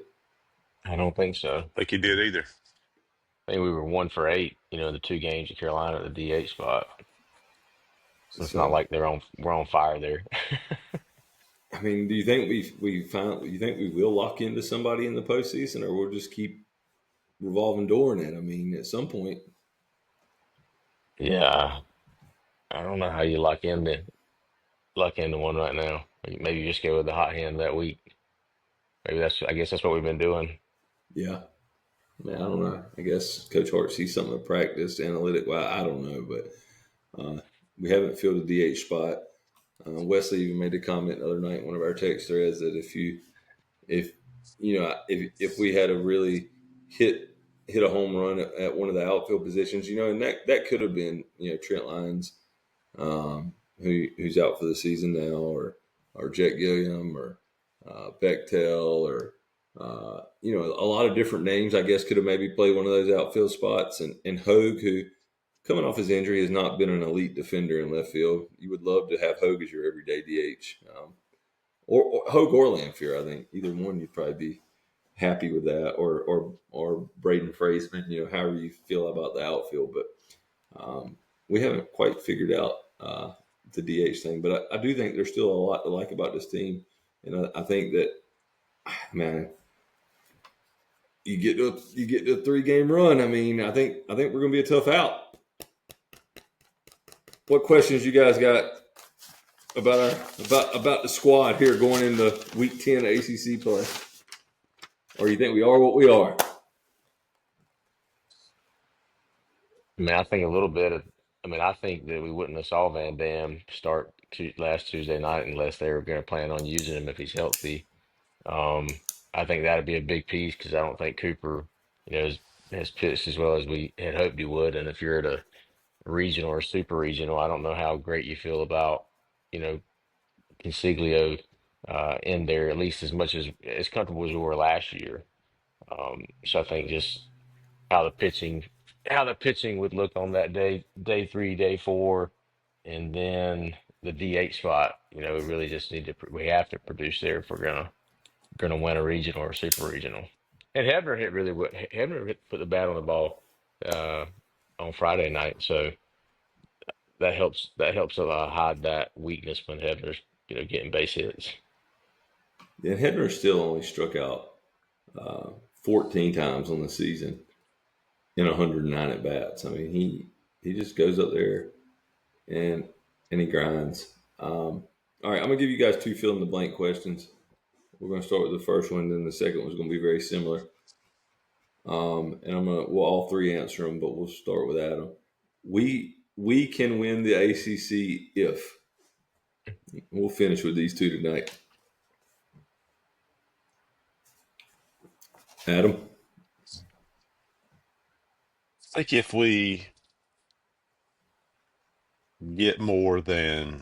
I don't think so. I think he did either. I think we were 1 for 8, the 2 games at Carolina at the DH spot. So it's not So, like we're on fire there. I mean, do you think you think we will lock into somebody in the postseason, or we'll just keep revolving door in it? I mean, at some point, Yeah, I don't know how you lock into one right now. Maybe you just go with the hot hand that week. Maybe I guess that's what we've been doing. yeah. I mean, I don't know. I guess Coach Hart sees something in practice, analytic. Well, I don't know, but we haven't filled a DH spot. Wesley even made a comment the other night in one of our text threads that if we had a really hit a home run at one of the outfield positions, and that could have been Trent Lyons, who's out for the season now, or Jet Gilliam, or Bechtel, or a lot of different names. I guess could have maybe played one of those outfield spots, and Hogue, who coming off his injury has not been an elite defender in left field. You would love to have Hogue as your everyday DH, or Hogue or Lamphere. I think either one you'd probably be happy with that, or Braden Fraseman. However you feel about the outfield, but we haven't quite figured out the DH thing. But I do think there's still a lot to like about this team, and I think that, man, you get to a 3-game run. I mean, I think we're going to be a tough out. What questions you guys got about the squad here going into Week 10 ACC play? Or you think we are what we are? I mean, I think a little bit of. I mean, I think that we wouldn't have saw Van Dam start last Tuesday night unless they were going to plan on using him if he's healthy. Um, I think that'd be a big piece because I don't think Cooper, has pitched as well as we had hoped he would. And if you're at a regional or super regional, I don't know how great you feel about, you know, Consiglio in there at least as much as comfortable as we were last year. So I think just how the pitching how the pitching would look on that day 3, day 4, and then the DH spot. We really just we have to produce there if we're gonna win a regional or a super regional. And Hebner hit really what Hebner put the bat on the ball uh, on Friday night, so that helps hide that weakness when Hebner's getting base hits. And Hedner still only struck out 14 times on the season in 109 at bats. I mean, he just goes up there and he grinds. All right, I'm gonna give you guys two fill in the blank questions. We're gonna start with the first one, then the second one's gonna be very similar. And we'll all three answer them, but we'll start with Adam. We can win the ACC if we'll finish with these two tonight. Adam, I think if we get more than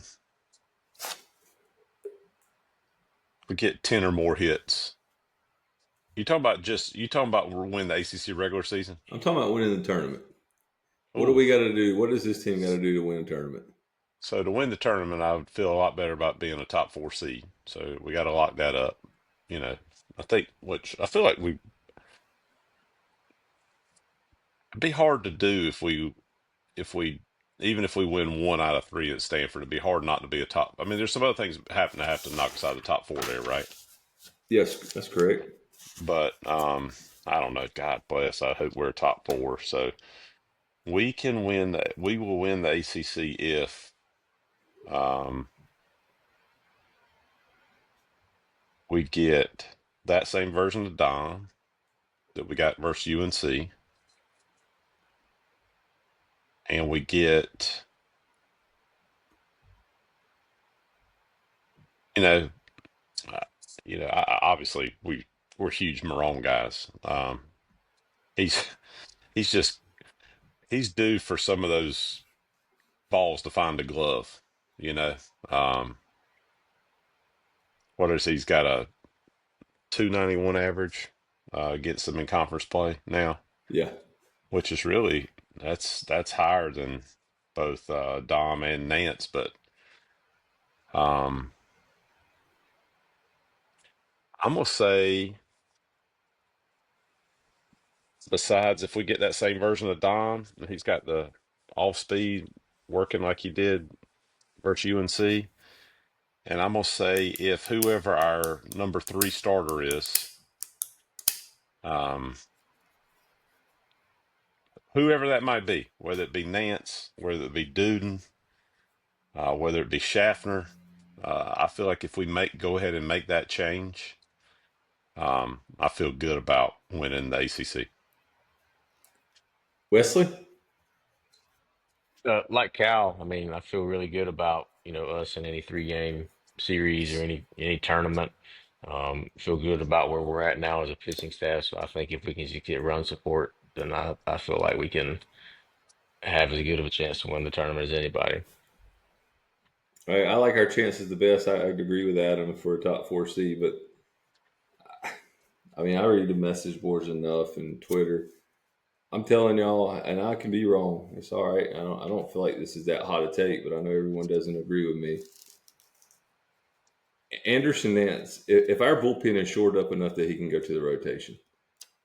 we get 10 or more hits. You talking about win the ACC regular season? I'm talking about winning the tournament. What do Oh, we got to do? What does this team got to do to win a tournament? so to win the tournament, I would feel a lot better about being a top 4 seed. So we got to lock that up. You know, I think, which I feel like it'd be hard to do if we even if we win 1 out of 3 at Stanford, it'd be hard not to be a top. I mean, there's some other things that happen to have to knock us out of the top 4 there, right? Yes, that's correct. But I don't know. God bless. I hope we're a top 4. So we can win that. We will win the ACC if um, we get that same version of Dom that we got versus UNC, and we get, you know, uh, obviously we're huge Marone guys. He's he's just he's due for some of those balls to find a glove. You know, um, what is he's got a 291 average against them in conference play now, Yeah. which is really that's higher than both Dom and Nance, but um, I'm gonna say besides if we get that same version of Dom, he's got the off speed working like he did versus UNC, and I'm gonna say if whoever our number 3 starter is, um, whoever that might be, whether it be Nance, whether it be Duden, whether it be Schaffner. I feel like if we go ahead and make that change, I feel good about winning the ACC. Wesley? Like Cal, I mean, I feel really good about, us in any 3-game series or any tournament. Feel good about where we're at now as a pitching staff. So I think if we can just get run support, then I feel like we can have as good of a chance to win the tournament as anybody. I like our chances the best. I'd agree with Adam for a top 4 seed, but I mean, I read the message boards enough and Twitter. I'm telling y'all, and I can be wrong. It's all right. I don't feel like this is that hot a take, but I know everyone doesn't agree with me. Anderson Nance, if our bullpen is shored up enough that he can go to the rotation,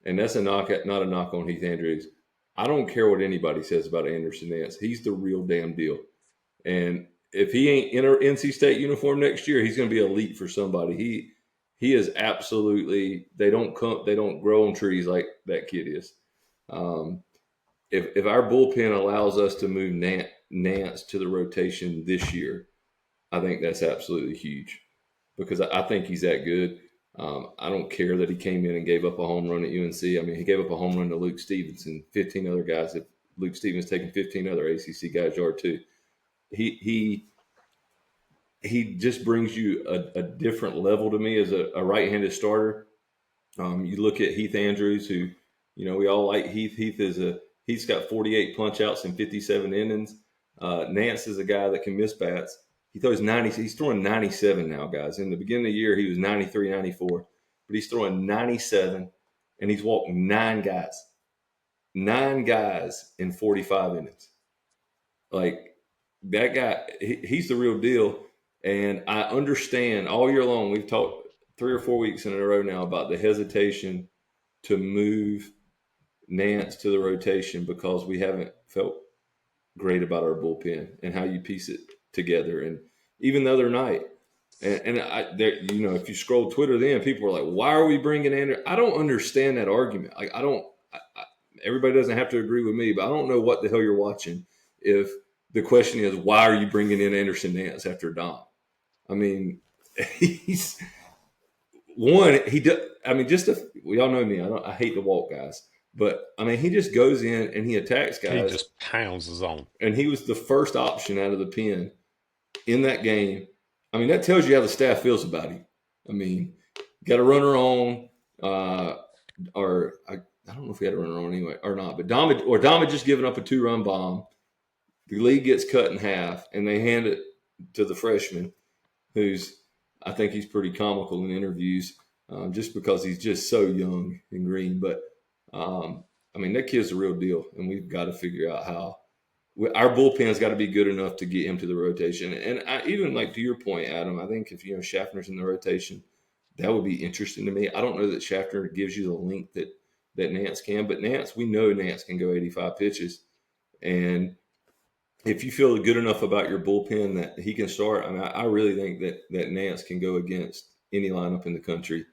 and that's not a knock on Heath Andrews. I don't care what anybody says about Anderson Nance. He's the real damn deal. And if he ain't in an NC State uniform next year, he's going to be elite for somebody. He is absolutely. They don't grow on trees like that kid is. Um, if our bullpen allows us to move Nance to the rotation this year, I think that's absolutely huge because I think he's that good. I don't care that he came in and gave up a home run at UNC. I mean, he gave up a home run to Luke Stevenson, 15 other guys. If Luke Stevens taking 15 other ACC guys yard too, he just brings you a different level to me as a right-handed starter. You look at Heath Andrews, who we all like. He's got 48 punch outs in 57 innings. Nance is a guy that can miss bats. He throws 90. He's throwing 97 now, guys. In the beginning of the year, he was 93, 94, but he's throwing 97, and he's walked 9 guys in 45 innings. Like that guy, he's the real deal. And I understand all year long. We've talked 3 or 4 weeks in a row now about the hesitation to move Nance to the rotation because we haven't felt great about our bullpen and how you piece it together. And even the other night, if you scroll Twitter, then people were like, "Why are we bringing Andrew?" I don't understand that argument. Like, everybody doesn't have to agree with me, but I don't know what the hell you're watching if the question is, why are you bringing in Anderson Nance after Dom? I mean, he's one. He does. I mean, we all know me. I hate to walk guys, but I mean, he just goes in and he attacks He guys. just pounds his own. And he was the first option out of the pen in that game. I mean, that tells you how the staff feels about him. I mean, got a runner on, or I don't know if he had a runner on anyway or not, but Dom had just given up a 2-run bomb. The lead gets cut in half, and they hand it to the freshman, who's I think he's pretty comical in interviews, just because he's just so young and green. But I mean, that kid's the real deal, and we've got to figure out how our bullpen's got to be good enough to get him to the rotation. And even like to your point, Adam, I think if Schaffner's in the rotation, that would be interesting to me. I don't know that Schaffner gives you the length that Nance can, but we know Nance can go 85 pitches, and if you feel good enough about your bullpen that he can start, I mean, I really think that Nance can go against any lineup in the country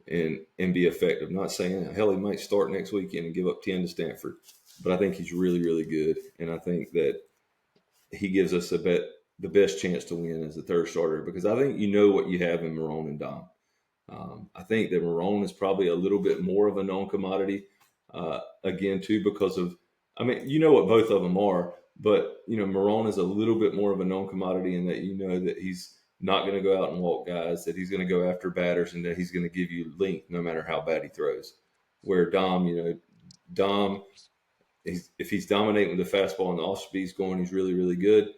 and be effective. Not saying hell he might start next weekend and give up 10 to Stanford, but I think he's really, really good, and I think that he gives us the best chance to win as the third starter, because I think what you have in Marone and Dom. I think that Marone is probably a little bit more of a known commodity, again, too, because of, I mean, what both of them are, but, Marone is a little bit more of a known commodity in that that he's not going to go out and walk guys, that he's going to go after batters, and that he's going to give you length no matter how bad he throws. Where Dom, if he's dominating with the fastball and the off speed's going, he's really, really good.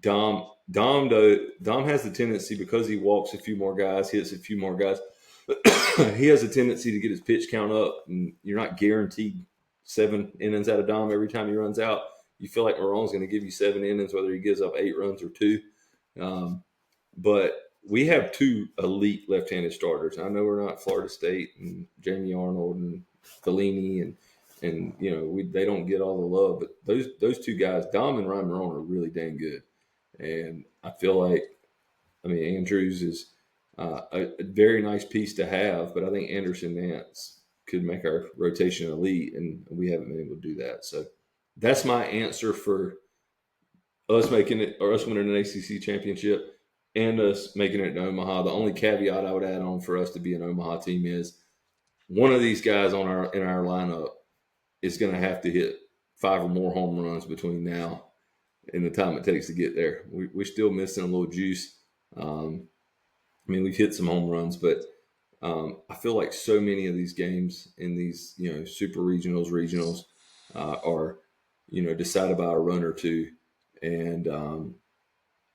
Dom has the tendency, because he walks a few more guys, hits a few more guys. He has a tendency to get his pitch count up, and you're not guaranteed 7 innings out of Dom every time he runs out. You feel like Marone's going to give you 7 innings, whether he gives up 8 runs or 2. But we have 2 elite left-handed starters. I know we're not Florida State and Jamie Arnold and Fellini and they don't get all the love, but those 2 guys, Dom and Ryan Marone, are really dang good. And I feel like, Andrews is a very nice piece to have, but I think Anderson Nance could make our rotation elite, and we haven't been able to do that. So that's my answer for us making it, or us winning an ACC championship and us making it in Omaha. The only caveat I would add on for us to be an Omaha team is one of these guys in our lineup is going to have to hit 5 or more home runs between now and the time it takes to get there. We're still missing a little juice. We've hit some home runs, but I feel like so many of these games in these, super regionals are, decided by a run or two. And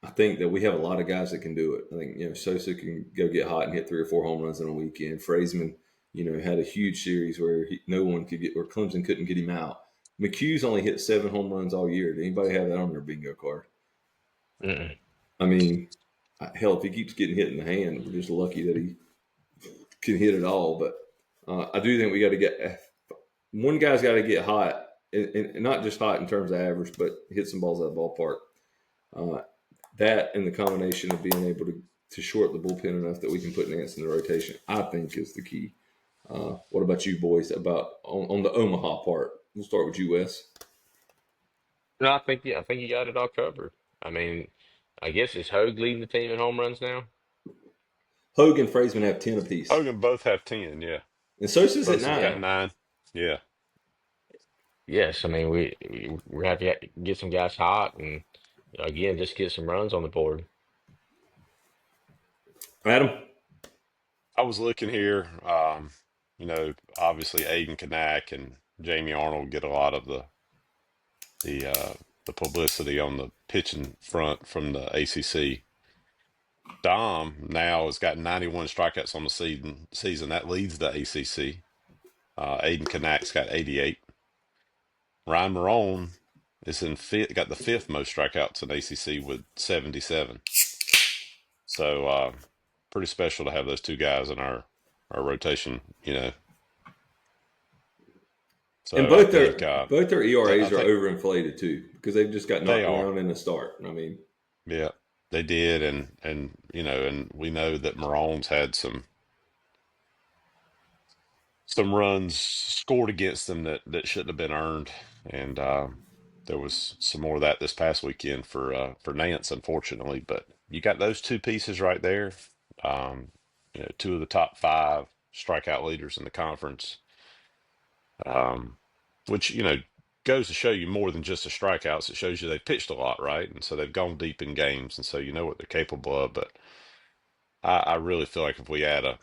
I think that we have a lot of guys that can do it. I think, Sosa can go get hot and hit 3 or 4 home runs in a weekend. Frazeman, had a huge series where no one could get, or Clemson couldn't get him out. McHugh's only hit 7 home runs all year. Did anybody have that on their bingo card? Mm-mm. I mean, hell, if he keeps getting hit in the hand, we're just lucky that he can hit it all. But I do think we got to get one guy's got to get hot, and not just hot in terms of average, but hit some balls out of the ballpark. That and the combination of being able to short the bullpen enough that we can put Nance in the rotation, I think, is the key. What about you boys on the Omaha part? We'll start with you, Wes. No, I think you got it all covered. I mean, I guess it's Hogue leading the team in home runs now. Hogue and Frazeman have 10 apiece. Hogan both have 10, yeah. And Sosa's at Both have got 9. 9. Yeah. Yes, I mean we're happy to get some guys hot and again just get some runs on the board. Adam? I was looking here, obviously Aiden Kanak and Jamie Arnold get a lot of the publicity on the pitching front from the ACC. Dom now has got 91 strikeouts on the season. That leads the ACC. Aiden Kanak's got 88. Ryan Marone is got the 5th most strikeouts in ACC with 77. So pretty special to have those 2 guys in our rotation. So And both their ERAs are overinflated too, because they've just got knocked around in the start. Yeah, they did, and and we know that Marone's had some runs scored against them that shouldn't have been earned, and there was some more of that this past weekend for Nance, unfortunately. But you got those two pieces right there. Um, two of the top five strikeout leaders in the conference, um, which goes to show you more than just the strikeouts. It shows you they pitched a lot, right? And so they've gone deep in games, and so you know what they're capable of. But I really feel like if we add a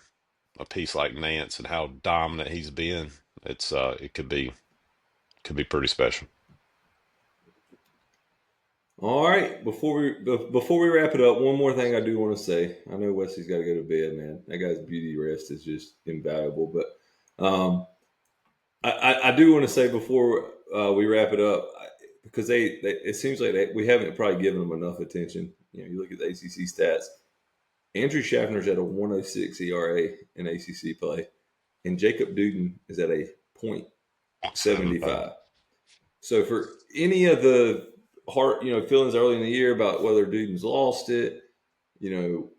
piece like Nance and how dominant he's been, it could be pretty special. All right, before we wrap it up, one more thing I do want to say. I know Wesley's got to go to bed, man. That guy's beauty rest is just invaluable. But I do want to say before we wrap it up, because it seems like we haven't probably given them enough attention. You look at the ACC stats. Andrew Schaffner's at a 106 ERA in ACC play, and Jacob Duden is at a .75. So for any of the feelings early in the year about whether Duden's lost it, who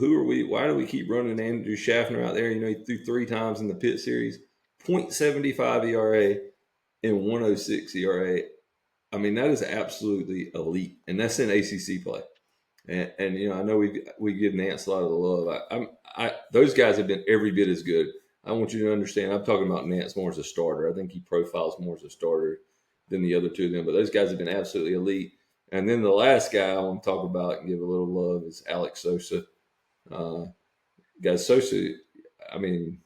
are we? Why do we keep running Andrew Schaffner out there? He threw 3 times in the Pitt series, .75 ERA and 106 ERA. I mean, that is absolutely elite, and that's in ACC play. And I know we give Nance a lot of the love. Those guys have been every bit as good. I want you to understand. I'm talking about Nance more as a starter. I think he profiles more as a starter than the other two of them. But those guys have been absolutely elite. And then the last guy I want to talk about and give a little love is Alex Sosa. Guys, Sosa. I mean,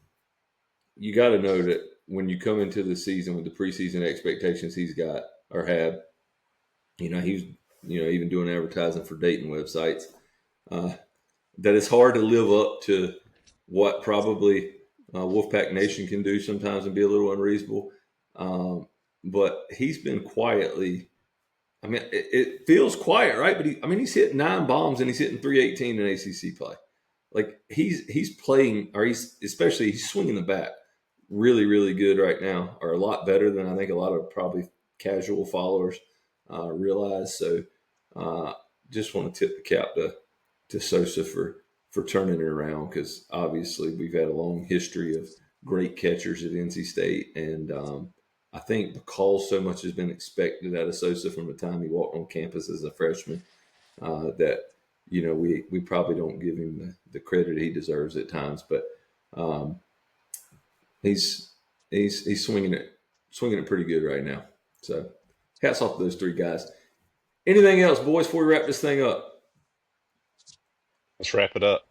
you got to know that when you come into the season with the preseason expectations he's got or had, he's even doing advertising for dating websites, that it's hard to live up to what probably Wolfpack Nation can do sometimes and be a little unreasonable. But he's been quietly, I mean, it feels quiet, right? But he's hitting 9 bombs and he's hitting 318 in ACC play. Like he's playing, or he's swinging the bat really, really good right now, or a lot better than I think a lot of probably casual followers realize. So just want to tip the cap to Sosa for turning it around, because obviously we've had a long history of great catchers at NC State, and I think because so much has been expected out of Sosa from the time he walked on campus as a freshman, that we probably don't give him the credit he deserves at times, but he's swinging it pretty good right now. So hats off to those 3 guys. Anything else, boys, before we wrap this thing up? Let's wrap it up.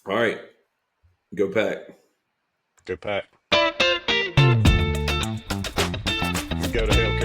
All right. Go Pack. Go Pack. Go to hell.